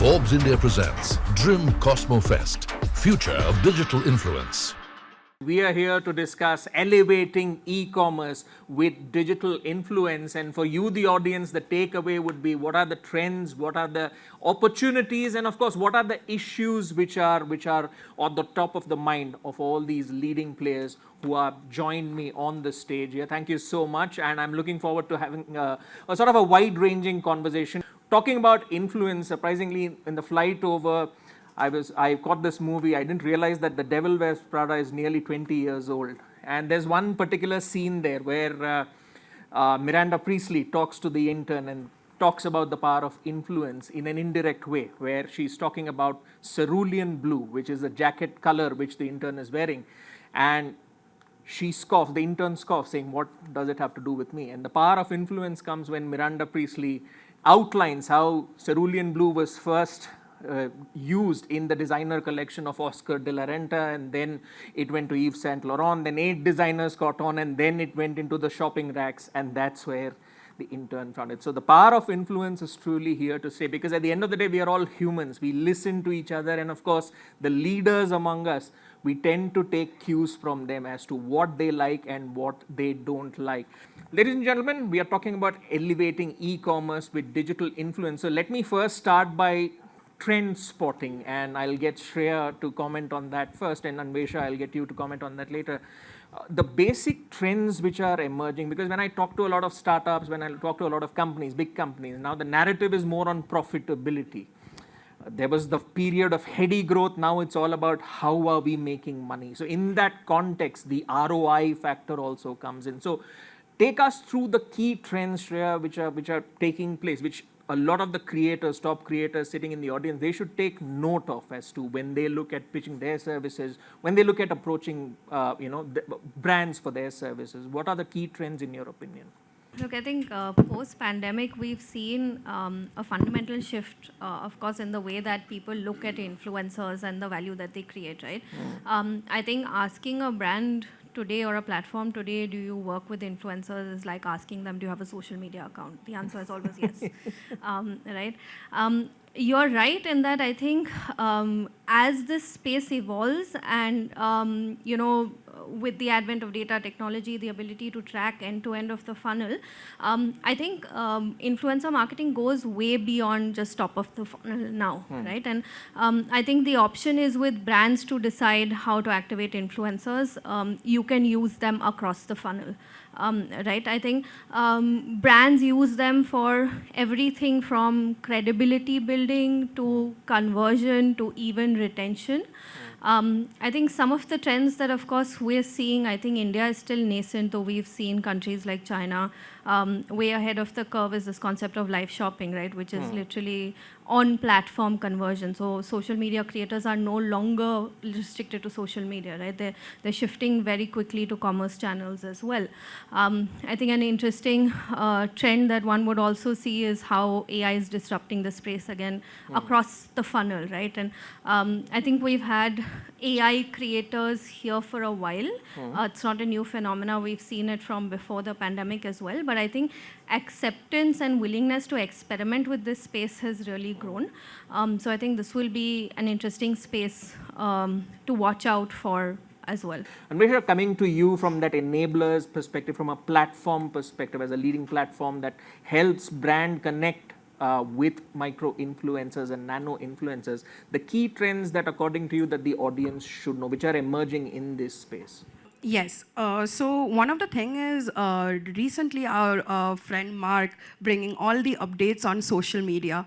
Forbes India presents DRIM CosmoFest, Future of Digital Influence. We are here to discuss elevating e-commerce with digital influence, and for you, the audience, the takeaway would be what are the trends, what are the opportunities, and of course, what are the issues which are on the top of the mind of all these leading players who have joined me on the stage here. Thank you so much, and I'm looking forward to having a sort of a wide-ranging conversation. Talking about influence, surprisingly, in the flight over, I caught this movie. I didn't realize that The Devil Wears Prada is nearly 20 years old. And there's one particular scene there where Miranda Priestley talks to the intern and talks about the power of influence in an indirect way, where she's talking about cerulean blue, which is a jacket color which the intern is wearing. And she scoffs, the intern scoffs, saying, "What does it have to do with me?" And the power of influence comes when Miranda Priestley outlines how cerulean blue was first used in the designer collection of Oscar de la Renta, and then it went to Yves Saint Laurent, then 8 designers caught on, and then it went into the shopping racks, and that's where the intern found it. So the power of influence is truly here to stay, because at the end of the day, we are all humans. We listen to each other, and of course, the leaders among us, we tend to take cues from them as to what they like and what they don't like. Ladies and gentlemen, we are talking about elevating e-commerce with digital influence. So let me first start by trend spotting, and I'll get Shreya to comment on that first, and Anwesha, I'll get you to comment on that later. The basic trends which are emerging, because when I talk to a lot of startups, when I talk to a lot of companies, big companies, now the narrative is more on profitability. There was the period of heady growth, now it's all about how are we making money. So in that context, the ROI factor also comes in. So take us through the key trends, Shreya, which are taking place, which a lot of the creators, top creators sitting in the audience, they should take note of as to when they look at pitching their services, when they look at approaching brands for their services. What are the key trends in your opinion? Look, I think post-pandemic, we've seen a fundamental shift, of course, in the way that people look at influencers and the value that they create, right? I think asking a brand today or a platform today, do you work with influencers, is like asking them, do you have a social media account? The answer is always yes, right? You're right in that I think as this space evolves and, with the advent of data technology, the ability to track end-to-end of the funnel, I think influencer marketing goes way beyond just top of the funnel now, right? And I think the option is with brands to decide how to activate influencers. You can use them across the funnel. Right? I think brands use them for everything from credibility building to conversion to even retention. I think some of the trends that, of course, we're seeing, I think India is still nascent, though we've seen countries like China way ahead of the curve is this concept of live shopping, right? Which is literally on-platform conversion. So social media creators are no longer restricted to social media, right? They're shifting very quickly to commerce channels as well. I think an interesting trend that one would also see is how AI is disrupting the space again across the funnel, right? And I think we've had AI creators here for a while. It's not a new phenomena. We've seen it from before the pandemic as well. But I think acceptance and willingness to experiment with this space has really grown. So I think this will be an interesting space to watch out for as well. And we're coming to you from that enablers perspective, from a platform perspective, as a leading platform that helps brand connect with micro-influencers and nano-influencers. The key trends that, according to you, that the audience should know, which are emerging in this space. Yes. So one of the thing is recently our friend Mark bringing all the updates on social media.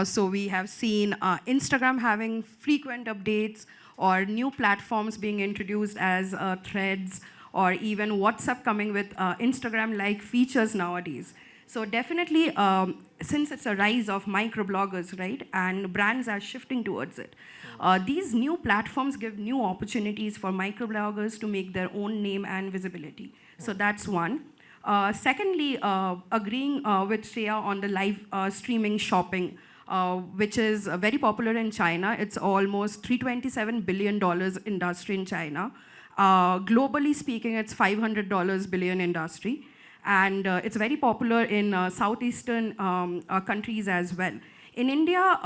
So we have seen Instagram having frequent updates or new platforms being introduced as threads, or even WhatsApp coming with Instagram-like features nowadays. So definitely, since it's a rise of microbloggers, right, and brands are shifting towards it, these new platforms give new opportunities for microbloggers to make their own name and visibility. So that's one. Secondly, agreeing with Shreya on the live streaming shopping, which is very popular in China. It's almost $327 billion industry in China. Globally speaking, it's $500 billion industry. And it's very popular in southeastern countries as well. In India,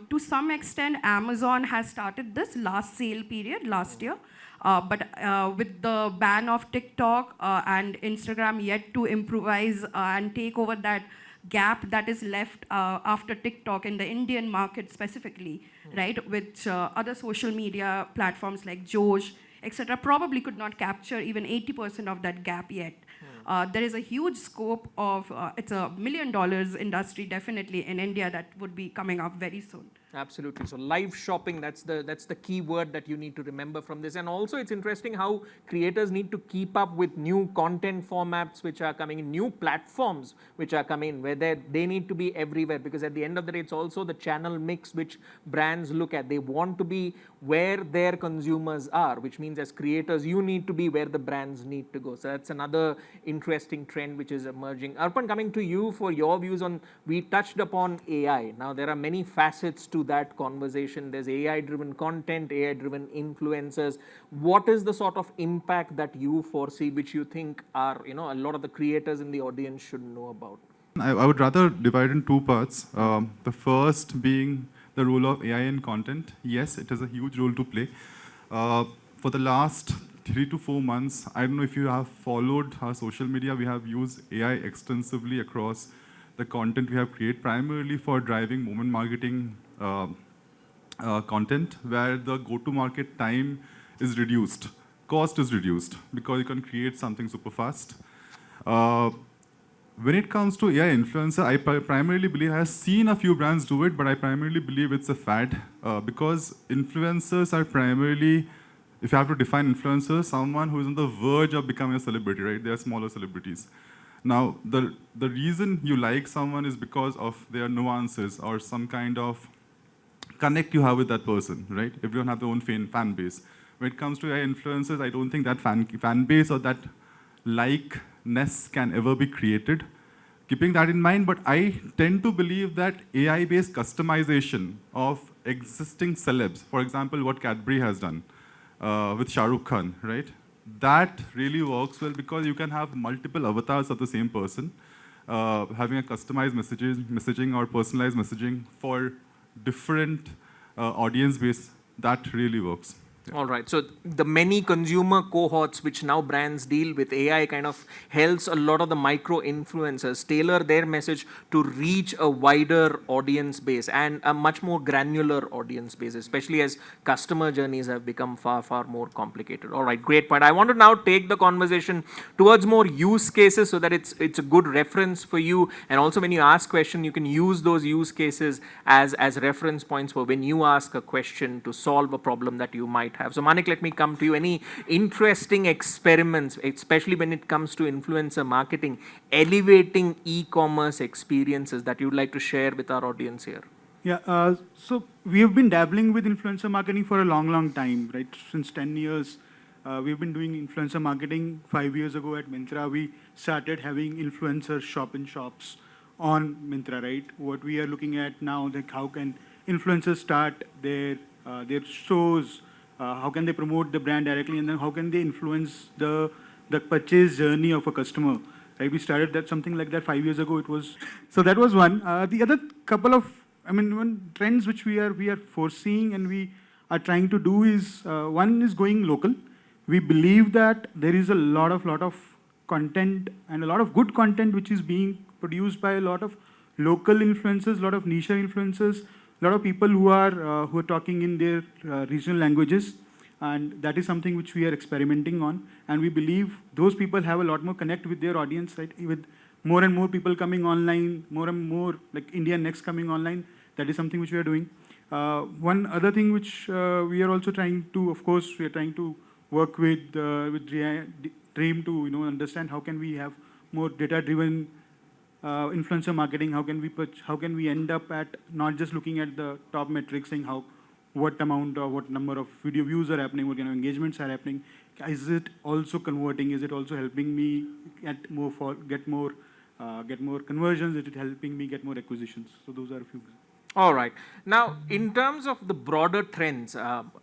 to some extent, Amazon has started this last sale period last year. But with the ban of TikTok and Instagram yet to improvise and take over that gap that is left after TikTok in the Indian market specifically, right? Which other social media platforms like Josh, etc., probably could not capture even 80% of that gap yet. There is a huge scope of, it's $1 million industry definitely in India that would be coming up very soon. Absolutely. So live shopping, that's the key word that you need to remember from this. And also it's interesting how creators need to keep up with new content formats which are coming in, new platforms which are coming in, where they need to be everywhere, because at the end of the day, it's also the channel mix which brands look at. They want to be where their consumers are, which means as creators, you need to be where the brands need to go. So that's another interesting trend which is emerging. Arpan, coming to you for your views on, we touched upon AI. Now there are many facets to that conversation. There's AI-driven content, AI-driven influencers. What is the sort of impact that you foresee, which you think are, a lot of the creators in the audience should know about? I would rather divide in two parts. The first being the role of AI in content. Yes, it has a huge role to play. For the last 3 to 4 months, I don't know if you have followed our social media, we have used AI extensively across the content we have created, primarily for driving moment marketing content, where the go-to-market time is reduced, cost is reduced, because you can create something super fast. When it comes to AI influencer, I primarily believe, I have seen a few brands do it, but I primarily believe it's a fad, because influencers are primarily, if you have to define influencers, someone who is on the verge of becoming a celebrity, right? They are smaller celebrities. Now, the reason you like someone is because of their nuances or some kind of connect you have with that person, right? Everyone has their own fan base. When it comes to AI influencers, I don't think that fan base or that likeness can ever be created. Keeping that in mind, but I tend to believe that AI-based customization of existing celebs, for example, what Cadbury has done with Shah Rukh Khan, right? That really works well, because you can have multiple avatars of the same person, having a customized messaging or personalized messaging for different audience base. That really works. Yeah. All right. So the many consumer cohorts which now brands deal with, AI kind of helps a lot of the micro influencers tailor their message to reach a wider audience base and a much more granular audience base, especially as customer journeys have become far, far more complicated. All right, great point. I want to now take the conversation towards more use cases so that it's a good reference for you. And also when you ask question, you can use those use cases as reference points for when you ask a question to solve a problem that you might have. So Manik, let me come to you. Any interesting experiments, especially when it comes to influencer marketing, elevating e-commerce experiences that you'd like to share with our audience here? Yeah, so we have been dabbling with influencer marketing for a long, long time, right? Since 10 years, we've been doing influencer marketing. 5 years ago at Myntra, we started having influencer shop-in-shops on Myntra, right? What we are looking at now, like how can influencers start their shows, how can they promote the brand directly, and then how can they influence the purchase journey of a customer, right? We started that something like that 5 years ago. So that was one. The other couple of, trends which we are foreseeing and we are trying to do is, one is going local. We believe that there is a lot of content and a lot of good content which is being produced by a lot of local influencers, a lot of niche influencers, a lot of people who are talking in their regional languages, and that is something which we are experimenting on. And we believe those people have a lot more connect with their audience, right? With more and more people coming online, more and more like India Next coming online. That is something which we are doing. One other thing which we are also trying to, of course, we are trying to work with DRIM to understand how can we have more data-driven influencer marketing. How can we end up at not just looking at the top metrics, saying what amount or what number of video views are happening, what kind of engagements are happening. Is it also converting? Is it also helping me get more conversions? Is it helping me get more acquisitions? So those are a few. All right. Now, in terms of the broader trends,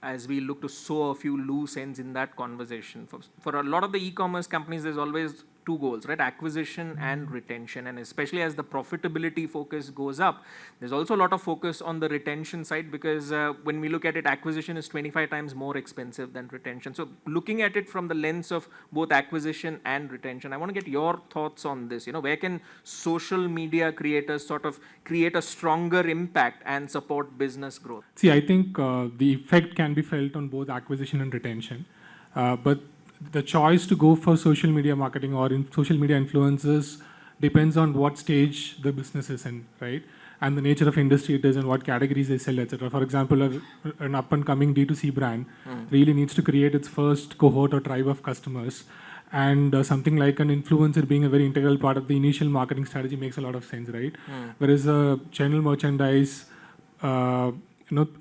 as we look to sow a few loose ends in that conversation, for a lot of the e-commerce companies, there's always two goals, right? Acquisition and retention. And especially as the profitability focus goes up, there's also a lot of focus on the retention side, because when we look at it, acquisition is 25 times more expensive than retention. So looking at it from the lens of both acquisition and retention, I want to get your thoughts on this. Where can social media creators sort of create a stronger impact and support business growth? See, I think the effect can be felt on both acquisition and retention. But the choice to go for social media marketing or in social media influencers depends on what stage the business is in, right? And the nature of industry it is and what categories they sell, etc. For example, an up-and-coming D2C brand really needs to create its first cohort or tribe of customers. And something like an influencer being a very integral part of the initial marketing strategy makes a lot of sense, right? Whereas a general merchandise,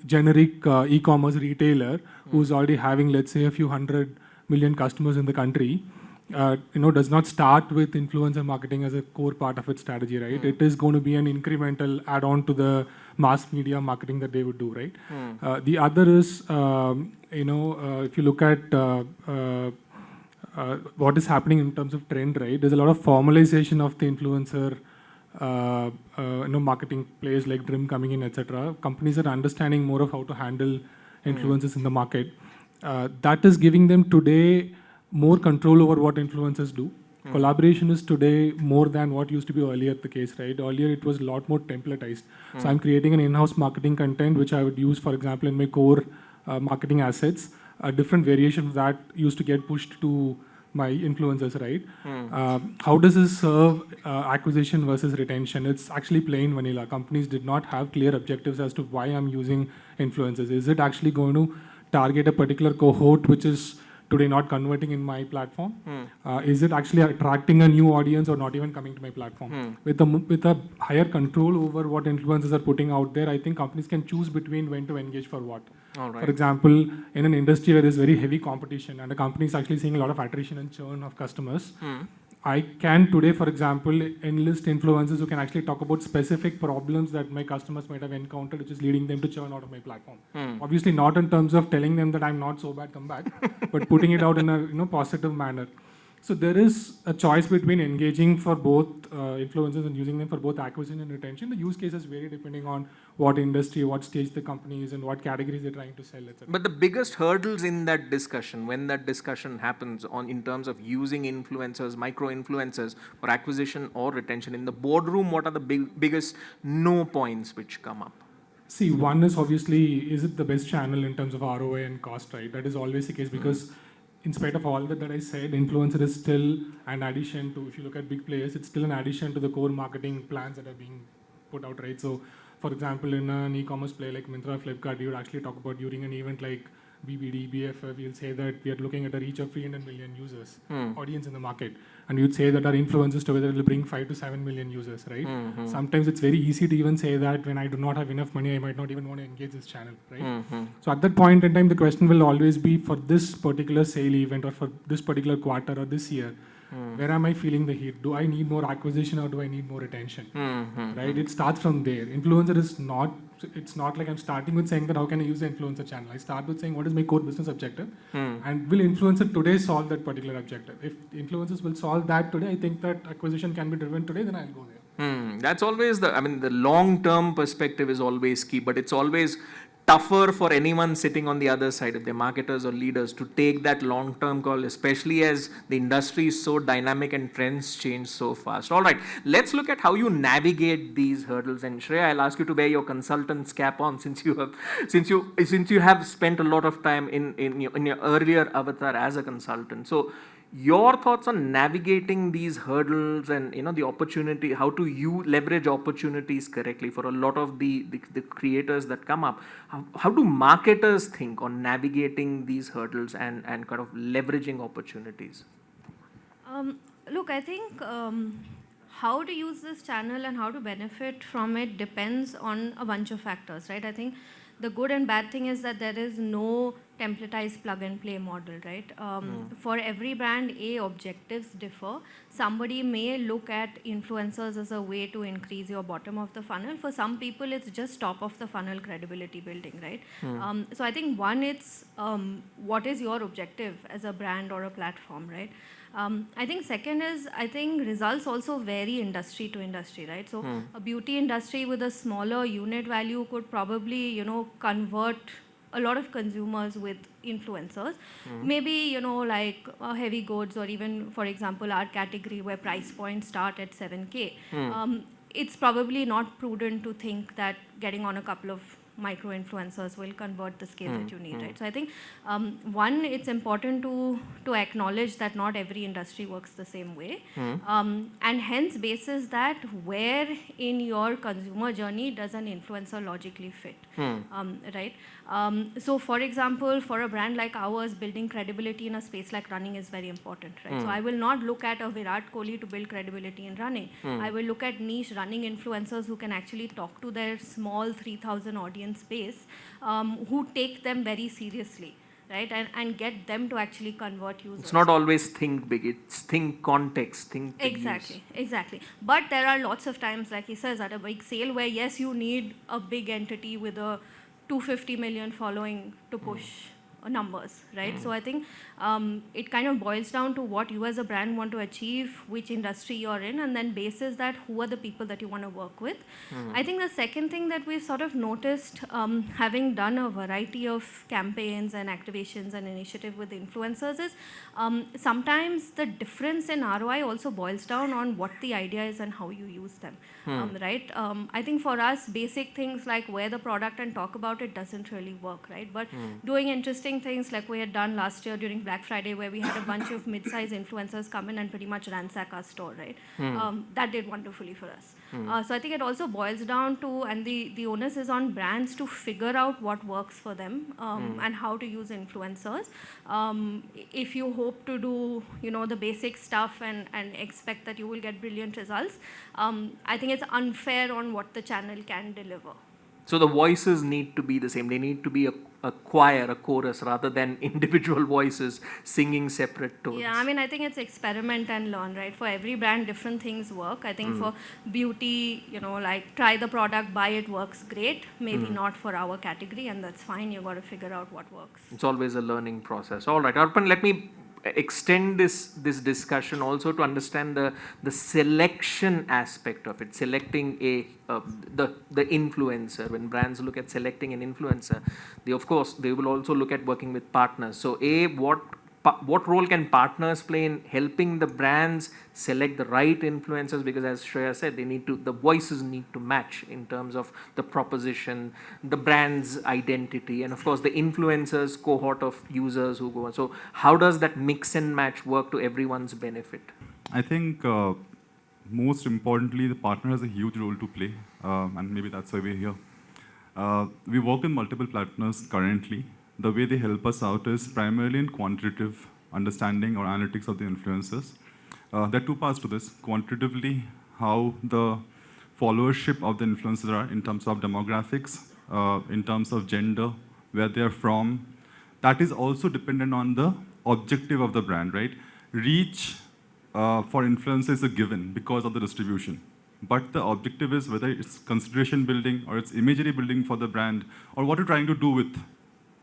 generic e-commerce retailer who's already having, let's say, a few 100 million customers in the country, does not start with influencer marketing as a core part of its strategy, right? It is going to be an incremental add-on to the mass media marketing that they would do, right? The other is, if you look at what is happening in terms of trend, right? There's a lot of formalization of the influencer marketing players like DRIM coming in, etc. Companies are understanding more of how to handle influencers in the market. That is giving them today more control over what influencers do. Collaboration is today more than what used to be earlier the case, right? Earlier it was a lot more templatized. So I'm creating an in-house marketing content which I would use, for example, in my core marketing assets. A different variation of that used to get pushed to my influencers, right? How does this serve acquisition versus retention? It's actually plain vanilla. Companies did not have clear objectives as to why I'm using influencers. Is it actually going to target a particular cohort which is today not converting in my platform? Is it actually attracting a new audience or not even coming to my platform? With a higher control over what influencers are putting out there, I think companies can choose between when to engage for what. For example, in an industry where there's very heavy competition and a company is actually seeing a lot of attrition and churn of customers, I can today, for example, enlist influencers who can actually talk about specific problems that my customers might have encountered, which is leading them to churn out of my platform. Obviously, not in terms of telling them that I'm not so bad, come back, but putting it out in a positive manner. So there is a choice between engaging for both influencers and using them for both acquisition and retention. The use cases vary depending on what industry, what stage the company is, and what categories they're trying to sell, etc. But the biggest hurdles in that discussion, when that discussion happens in terms of using influencers, micro-influencers for acquisition or retention, in the boardroom, what are the biggest no points which come up? See, one is obviously, is it the best channel in terms of ROI and cost, right? That is always the case because in spite of all that I said, influencer is still an addition to, if you look at big players, it's still an addition to the core marketing plans that are being put out, right? So, for example, in an e-commerce play like Myntra, Flipkart, you would actually talk about during an event like BBD, BFF, you'll say that we are looking at a reach of 300 million users, audience in the market. And you'd say that our influencers together will bring 5 to 7 million users, right? Sometimes it's very easy to even say that when I do not have enough money, I might not even want to engage this channel, right? So at that point in time, the question will always be for this particular sale event or for this particular quarter or this year, where am I feeling the heat? Do I need more acquisition or do I need more retention? Right? It starts from there. Influencer is not, it's not like I'm starting with saying that how can I use the influencer channel? I start with saying what is my core business objective and will influencer today solve that particular objective? If influencers will solve that today, I think that acquisition can be driven today, then I'll go there. That's always the long-term perspective is always key, but it's always tougher for anyone sitting on the other side, if they're marketers or leaders, to take that long-term call, especially as the industry is so dynamic and trends change so fast. All right, let's look at how you navigate these hurdles. And Shreya, I'll ask you to wear your consultant's cap on, since you have spent a lot of time in your earlier avatar as a consultant. So, your thoughts on navigating these hurdles and the opportunity, how to you leverage opportunities correctly for a lot of the creators that come up. How do marketers think on navigating these hurdles and kind of leveraging opportunities? Look, I think how to use this channel and how to benefit from it depends on a bunch of factors, right? I think the good and bad thing is that there is no templatized plug-and-play model, right? For every brand, objectives differ. Somebody may look at influencers as a way to increase your bottom of the funnel. For some people, it's just top of the funnel credibility building, right? So I think one, it's what is your objective as a brand or a platform, right? I think second is, I think results also vary industry to industry, right? So a beauty industry with a smaller unit value could probably, convert a lot of consumers with influencers. Maybe, like heavy goods, or even, for example, our category where price points start at 7K. It's probably not prudent to think that getting on a couple of micro influencers will convert the scale that you need, right? So I think one, it's important to acknowledge that not every industry works the same way, and hence basis that where in your consumer journey does an influencer logically fit, right? So for example, for a brand like ours, building credibility in a space like running is very important, right? So I will not look at a Virat Kohli to build credibility in running. I will look at niche running influencers who can actually talk to their small 3,000 audience base, who take them very seriously, right? And get them to actually convert users. It's not always think big, it's think context, think big Exactly, news. exactly. But there are lots of times, like he says, at a big sale where yes, you need a big entity with a 250 million following to push numbers, right? So I think it kind of boils down to what you as a brand want to achieve, which industry you're in, and then basis that who are the people that you want to work with. I think the second thing that we've sort of noticed, having done a variety of campaigns and activations and initiative with influencers, is sometimes the difference in ROI also boils down on what the idea is and how you use them, right? I think for us, basic things like wear the product and talk about it doesn't really work, right? But doing interesting things like we had done last year during Black Friday, where we had a bunch of mid-size influencers come in and pretty much ransack our store, right? That did wonderfully for us. So I think it also boils down to, and the onus is on brands to figure out what works for them, and how to use influencers. If you hope to do, the basic stuff and expect that you will get brilliant results, I think it's unfair on what the channel can deliver. So the voices need to be the same. They need to be a choir, a chorus, rather than individual voices singing separate tones. Yeah, I mean, I think it's experiment and learn, right? For every brand, different things work. I think for beauty, like try the product, buy it, works great. Maybe not for our category, and that's fine. You've got to figure out what works. It's always a learning process. All right, Arpan, let me extend this discussion also to understand the selection aspect of it, selecting the influencer. When brands look at selecting an influencer, they will also look at working with partners. So what role can partners play in helping the brands select the right influencers? Because as Shreya said, the voices need to match in terms of the proposition, the brand's identity, and of course the influencers cohort of users who go on. So how does that mix and match work to everyone's benefit? I think most importantly, the partner has a huge role to play, and maybe that's why we're here. We work with multiple partners currently. The way they help us out is primarily in quantitative understanding or analytics of the influencers. There are two parts to this. Quantitatively, how the followership of the influencers are in terms of demographics, in terms of gender, where they are from. That is also dependent on the objective of the brand, right? Reach for influencers is a given because of the distribution. But the objective is whether it's consideration building or it's imagery building for the brand, or what you're trying to do with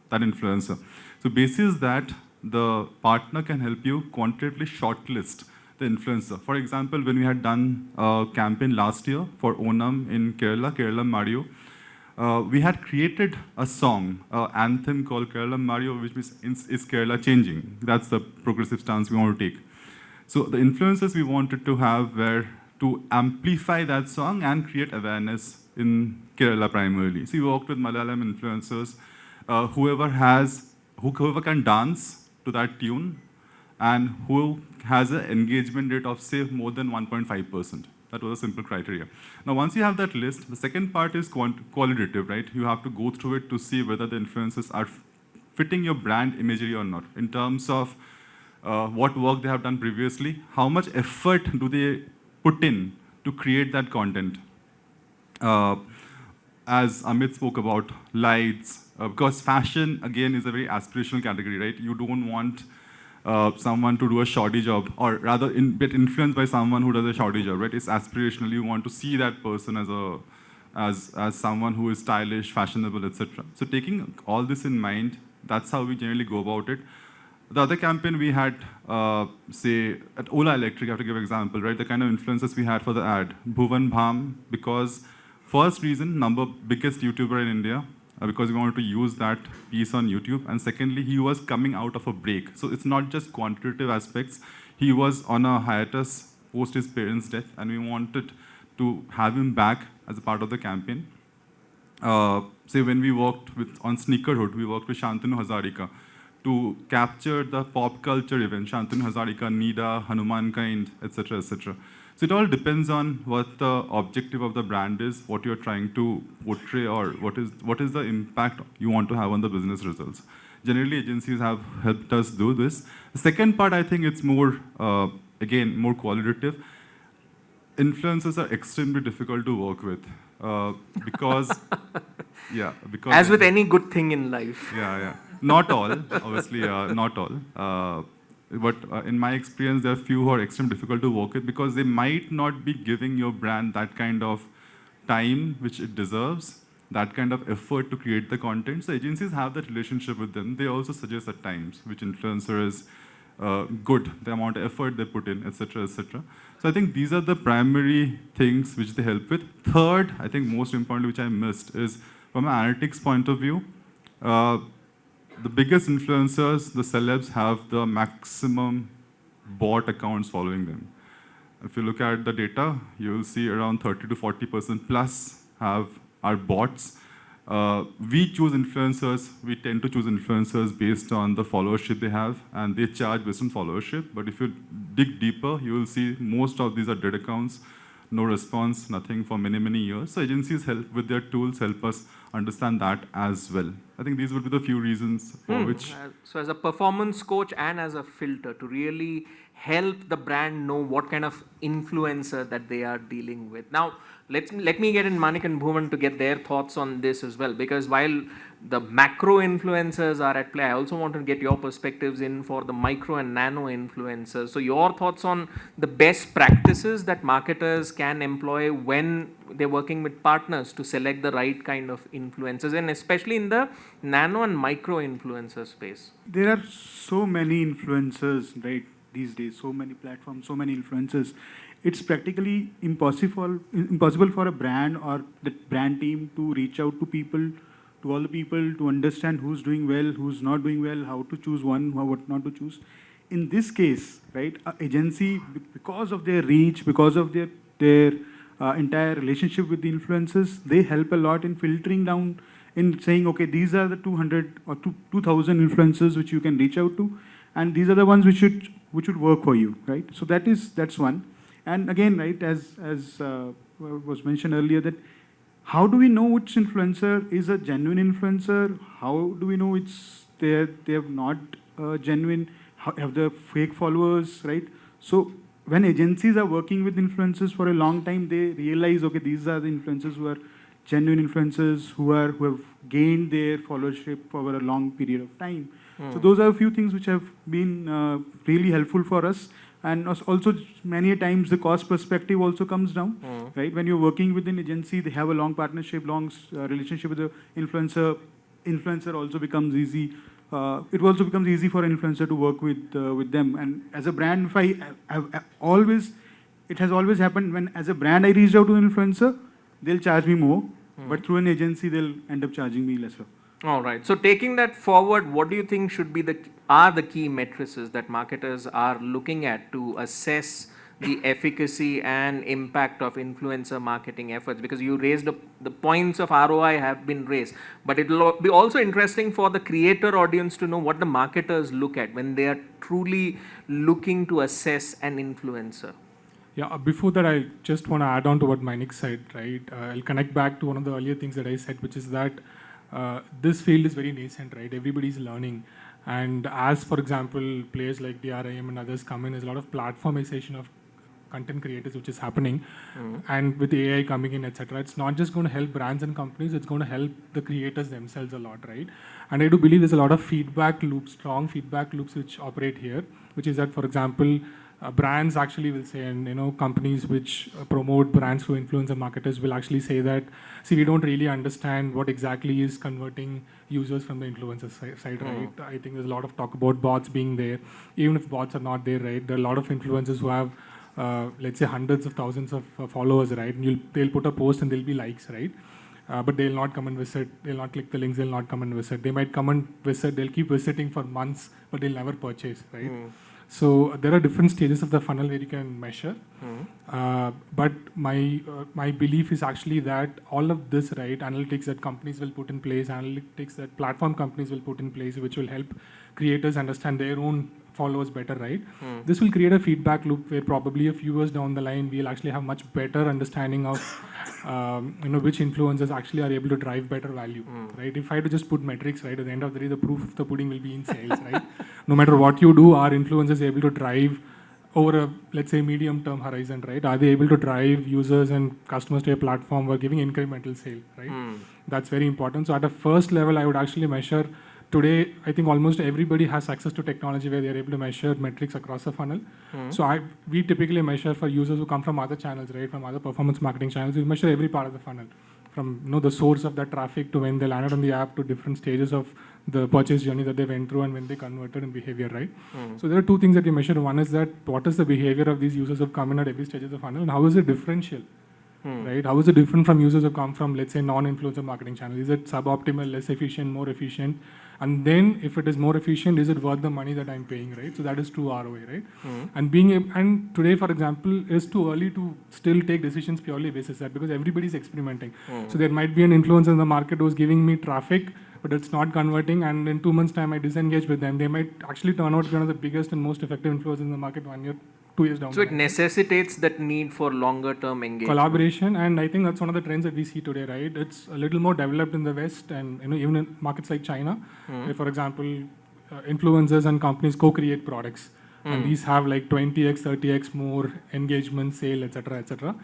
that influencer. So basis that, the partner can help you quantitatively shortlist the influencer. For example, when we had done a campaign last year for Onam in Kerala Mario, we had created a song, anthem called Kerala Mario, which means is Kerala changing? That's the progressive stance we want to take. So the influencers we wanted to have were to amplify that song and create awareness in Kerala primarily. So we worked with Malayalam influencers, whoever can dance to that tune and who has an engagement rate of, say, more than 1.5%. That was a simple criteria. Now, once you have that list, the second part is qualitative, right? You have to go through it to see whether the influencers are fitting your brand imagery or not, in terms of what work they have done previously, how much effort do they put in to create that content. As Amit spoke about, lights, because fashion, again, is a very aspirational category, right? You don't want someone to do a shoddy job, or rather get influenced by someone who does a shoddy job, right? It's aspirational. You want to see that person as someone who is stylish, fashionable, etc. So taking all this in mind, that's how we generally go about it. The other campaign we had, say, at Ola Electric, I have to give an example, right? The kind of influencers we had for the ad. Bhuvan Bham, because first reason, biggest YouTuber in India, because we wanted to use that piece on YouTube. And secondly, he was coming out of a break. So it's not just quantitative aspects. He was on a hiatus post his parents' death, and we wanted to have him back as a part of the campaign. Say when we worked on Sneakerhood, we worked with Shantanu Hazarika to capture the pop culture event, Shantanu Hazarika, Nida, Hanuman Kind, etc., etc. So it all depends on what the objective of the brand is, what you're trying to portray, or what is the impact you want to have on the business results. Generally, agencies have helped us do this. The second part, I think it's more, again, more qualitative. Influencers are extremely difficult to work with because, because as with any good thing in life. Yeah. Not all, obviously, not all. But in my experience, there are few who are extremely difficult to work with because they might not be giving your brand that kind of time which it deserves, that kind of effort to create the content. So agencies have that relationship with them. They also suggest at times which influencer is good, the amount of effort they put in, etc., etc. So I think these are the primary things which they help with. Third, I think most importantly, which I missed, is from an analytics point of view, the biggest influencers, the celebs, have the maximum bot accounts following them. If you look at the data, you'll see around 30 to 40% plus are bots. We choose influencers. We tend to choose influencers based on the followership they have, and they charge based on followership. But if you dig deeper, you will see most of these are dead accounts, no response, nothing for many, many years. So agencies help with their tools, help us understand that as well. I think these would be the few reasons for which. So as a performance coach and as a filter to really help the brand know what kind of influencer that they are dealing with. Now, let me get in Manik and Bhuvan to get their thoughts on this as well, because while the macro influencers are at play, I also want to get your perspectives in for the micro and nano influencers. So your thoughts on the best practices that marketers can employ when they're working with partners to select the right kind of influencers, and especially in the nano and micro influencer space. There are so many influencers, right, these days, so many platforms, so many influencers. It's practically impossible for a brand or the brand team to reach out to people, to all the people, to understand who's doing well, who's not doing well, how to choose one, what not to choose. In this case, right, agency, because of their reach, because of their entire relationship with the influencers, they help a lot in filtering down, in saying, okay, these are the 200 or 2,000 influencers which you can reach out to, and these are the ones which should work for you, right? So that's one. And again, right, as was mentioned earlier, that how do we know which influencer is a genuine influencer? How do we know they have not genuine? Have the fake followers, right? So when agencies are working with influencers for a long time, they realize, okay, these are the influencers who are genuine influencers who have gained their followership over a long period of time. So those are a few things which have been really helpful for us. And also, many times the cost perspective also comes down, right? When you're working with an agency, they have a long partnership, long relationship with the influencer. Influencer also becomes easy. It also becomes easy for an influencer to work with them. And as a brand, it has always happened when as a brand I reached out to an influencer, they'll charge me more. But through an agency, they'll end up charging me lesser. All right. So taking that forward, what do you think should be the key matrices that marketers are looking at to assess the efficacy and impact of influencer marketing efforts? Because you raised the points of ROI have been raised, but it will be also interesting for the creator audience to know what the marketers look at when they are truly looking to assess an influencer. Yeah, before that, I just want to add on to what Manik said, right? I'll connect back to one of the earlier things that I said, which is that this field is very nascent, right? Everybody's learning. And as, for example, players like DRIM and others come in, there's a lot of platformization of content creators which is happening. And with AI coming in, etc., it's not just going to help brands and companies, it's going to help the creators themselves a lot, right? And I do believe there's a lot of feedback loops, strong feedback loops which operate here, which is that, for example, brands actually will say, and companies which promote brands through influencer marketers will actually say that, see, we don't really understand what exactly is converting users from the influencer side, right? I think there's a lot of talk about bots being there. Even if bots are not there, right? There are a lot of influencers who have, let's say, hundreds of thousands of followers, right? And they'll put a post and there'll be likes, right? But they'll not come and visit. They'll not click the links. They'll not come and visit. They might come and visit. They'll keep visiting for months, but they'll never purchase, right? So there are different stages of the funnel where you can measure. But my belief is actually that all of this, right, analytics that companies will put in place, analytics that platform companies will put in place, which will help creators understand their own followers better, right? This will create a feedback loop where probably a few years down the line, we'll actually have much better understanding of which influencers actually are able to drive better value, right? If I had to just put metrics, right, at the end of the day, the proof of the pudding will be in sales, right? No matter what you do, are influencers able to drive over a, let's say, medium-term horizon, right? Are they able to drive users and customers to a platform or giving incremental sale, right? That's very important. So at a first level, I would actually measure. Today, I think almost everybody has access to technology where they're able to measure metrics across the funnel. So we typically measure for users who come from other channels, right, from other performance marketing channels. We measure every part of the funnel, from the source of that traffic to when they landed on the app to different stages of the purchase journey that they went through and when they converted in behavior, right? So there are two things that we measure. One is that what is the behavior of these users who have come in at every stage of the funnel, and how is it differential? Right? How is it different from users who come from, let's say, non-influencer marketing channels? Is it suboptimal, less efficient, more efficient? And then, if it is more efficient, is it worth the money that I'm paying, right? So that is true ROI, right? And today, for example, is too early to still take decisions purely basis that, because everybody's experimenting. So there might be an influencer in the market who's giving me traffic, but it's not converting, and in 2 months' time, I disengage with them. They might actually turn out to be one of the biggest and most effective influencers in the market 1 year, 2 years down the line. So it necessitates that need for longer term engagement. Collaboration, and I think that's one of the trends that we see today, right? It's a little more developed in the West, and even in markets like China, where, for example, influencers and companies co-create products, and these have like 20x, 30x more engagement, sale, etc., etc.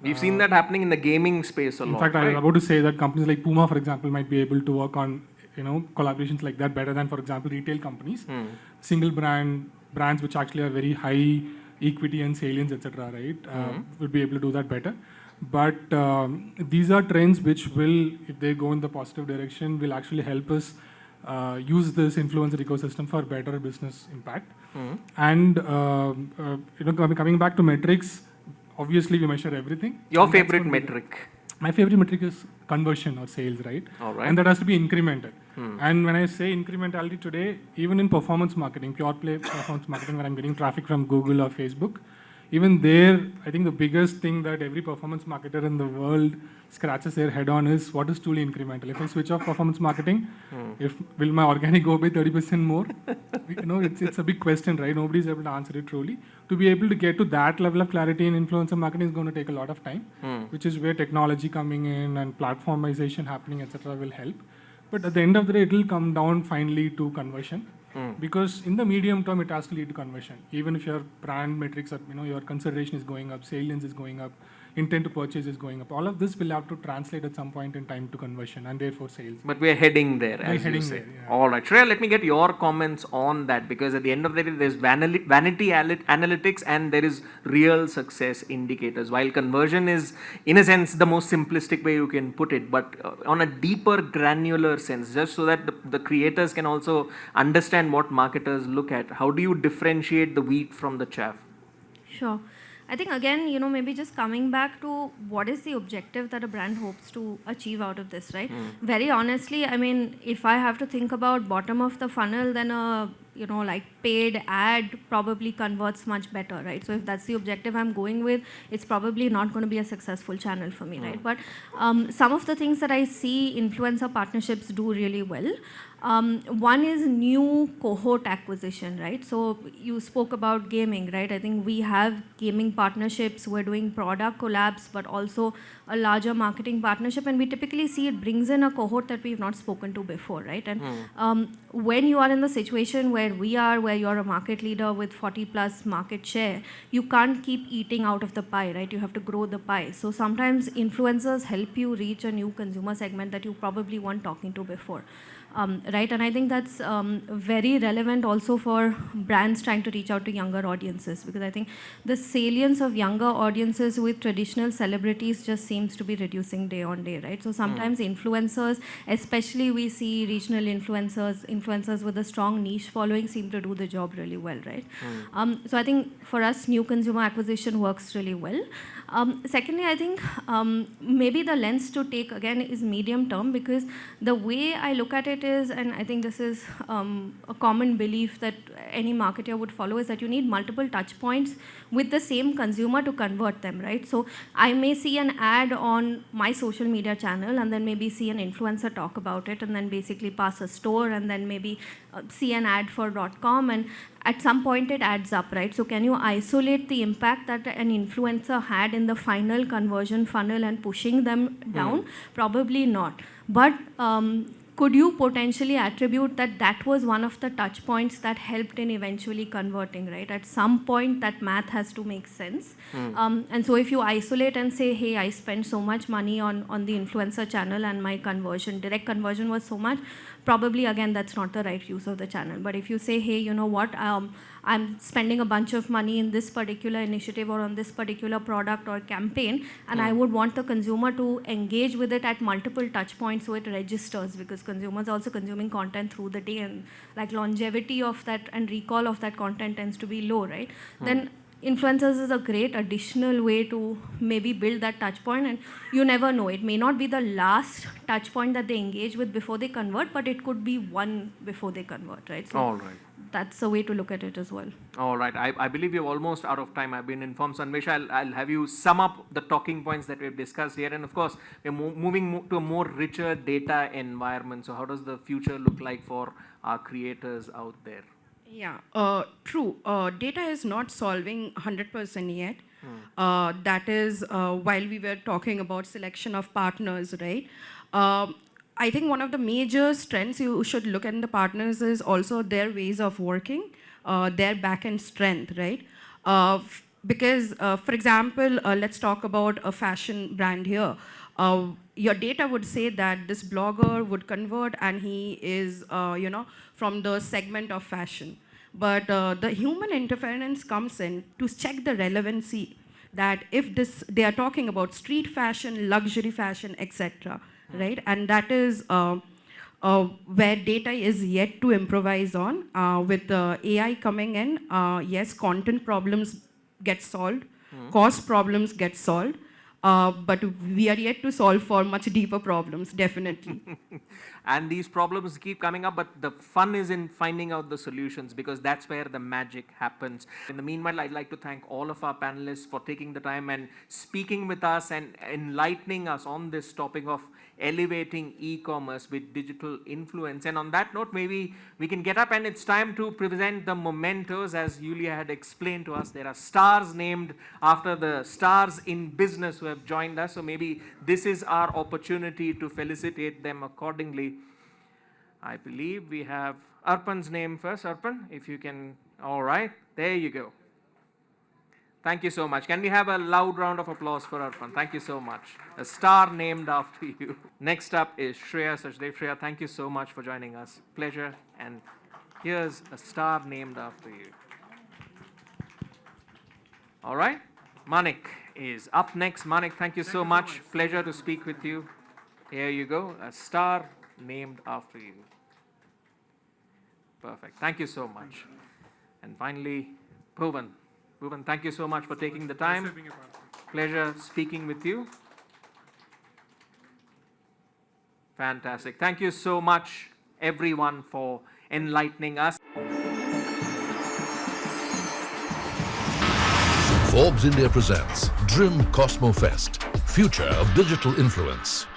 We've seen that happening in the gaming space a lot. In fact, I was about to say that companies like PUMA, for example, might be able to work on collaborations like that better than, for example, retail companies. Single brands which actually are very high equity and salience, etc., right, would be able to do that better. But these are trends which will, if they go in the positive direction, will actually help us use this influencer ecosystem for better business impact. And coming back to metrics, obviously we measure everything. Your favorite metric? My favorite metric is conversion or sales, right? All right. And that has to be incremental. And when I say incrementality today, even in performance marketing, pure play performance marketing, where I'm getting traffic from Google or Facebook, even there, I think the biggest thing that every performance marketer in the world scratches their head on is what is truly incremental. If I switch off performance marketing, will my organic go by 30% more? It's a big question, right? Nobody's able to answer it truly. To be able to get to that level of clarity in influencer marketing is going to take a lot of time, which is where technology coming in and platformization happening, etc., will help. But at the end of the day, it will come down finally to conversion. Because in the medium term, it has to lead to conversion. Even if your brand metrics are, your consideration is going up, salience is going up, intent to purchase is going up. All of this will have to translate at some point in time to conversion and therefore sales. But we're heading there, as you say. All right. Shreya, let me get your comments on that, because at the end of the day, there's vanity analytics and there is real success indicators. While conversion is, in a sense, the most simplistic way you can put it, but on a deeper, granular sense, just so that the creators can also understand what marketers look at. How do you differentiate the wheat from the chaff? Sure. I think again, maybe just coming back to what is the objective that a brand hopes to achieve out of this, right? Very honestly, I mean, if I have to think about bottom of the funnel, then a like paid ad probably converts much better, right? So if that's the objective I'm going with, it's probably not going to be a successful channel for me, right? But some of the things that I see influencer partnerships do really well. One is new cohort acquisition, right? So you spoke about gaming, right? I think we have gaming partnerships, we're doing product collabs, but also a larger marketing partnership, and we typically see it brings in a cohort that we've not spoken to before, right? And when you are in the situation where we are, where you're a market leader with 40 plus market share, you can't keep eating out of the pie, right? You have to grow the pie. So sometimes influencers help you reach a new consumer segment that you probably weren't talking to before. right? And I think that's very relevant also for brands trying to reach out to younger audiences, because I think the salience of younger audiences with traditional celebrities just seems to be reducing day on day, right? So sometimes influencers, especially we see regional influencers with a strong niche following seem to do the job really well, right? So I think for us, new consumer acquisition works really well. Secondly, I think maybe the lens to take again is medium term, because the way I look at it is, and I think this is a common belief that any marketer would follow, is that you need multiple touch points with the same consumer to convert them, right? So I may see an ad on my social media channel and then maybe see an influencer talk about it and then basically pass a store and then maybe see an ad for .com, and at some point it adds up, right? So can you isolate the impact that an influencer had in the final conversion funnel and pushing them down? Probably not. But could you potentially attribute that that was one of the touch points that helped in eventually converting, right? At some point, that math has to make sense. And so if you isolate and say, hey, I spent so much money on the influencer channel and my direct conversion was so much, probably, again, that's not the right use of the channel. But if you say, hey, you know what, I'm spending a bunch of money in this particular initiative or on this particular product or campaign, and I would want the consumer to engage with it at multiple touch points so it registers, because consumers are also consuming content through the day, and like longevity of that and recall of that content tends to be low, right? Then influencers is a great additional way to maybe build that touch point, and you never know. It may not be the last touch point that they engage with before they convert, but it could be one before they convert, right? So all right. That's a way to look at it as well. All right. I believe you're almost out of time. I've been informed. So, Anwesha, I'll have you sum up the talking points that we've discussed here. And of course, we're moving to a more richer data environment. So how does the future look like for our creators out there? Yeah, true. Data is not solving 100% yet. That is while we were talking about selection of partners, right? I think one of the major strengths you should look at in the partners is also their ways of working, their back-end strength, right? Because, for example, let's talk about a fashion brand here. Your data would say that this blogger would convert and he is, from the segment of fashion. But the human interference comes in to check the relevancy, that if they are talking about street fashion, luxury fashion, etc., right? And that is where data is yet to improvise on. With AI coming in, yes, content problems get solved, cost problems get solved, but we are yet to solve for much deeper problems, definitely. And these problems keep coming up, but the fun is in finding out the solutions, because that's where the magic happens. In the meanwhile, I'd like to thank all of our panelists for taking the time and speaking with us and enlightening us on this topic of elevating e-commerce with digital influence. And on that note, maybe we can get up, and it's time to present the mementos. As Yulia had explained to us, there are stars named after the stars in business who have joined us. So maybe this is our opportunity to felicitate them accordingly. I believe we have Arpan's name first. Arpan, if you can. All right, there you go. Thank you so much. Can we have a loud round of applause for Arpan? Thank you so much. A star named after you. Next up is Shreya Sachdev. Shreya, thank you so much for joining us. Pleasure. And here's a star named after you. All right. Manik is up next. Manik, thank you so much. Pleasure to speak with you. Here you go. A star named after you. Perfect. Thank you so much. And finally, Bhuvan. Bhuvan, thank you so much for taking the time. Pleasure speaking with you. Fantastic. Thank you so much, everyone, for enlightening us. Forbes India presents DRIM CosmoFest, Future of Digital Influence.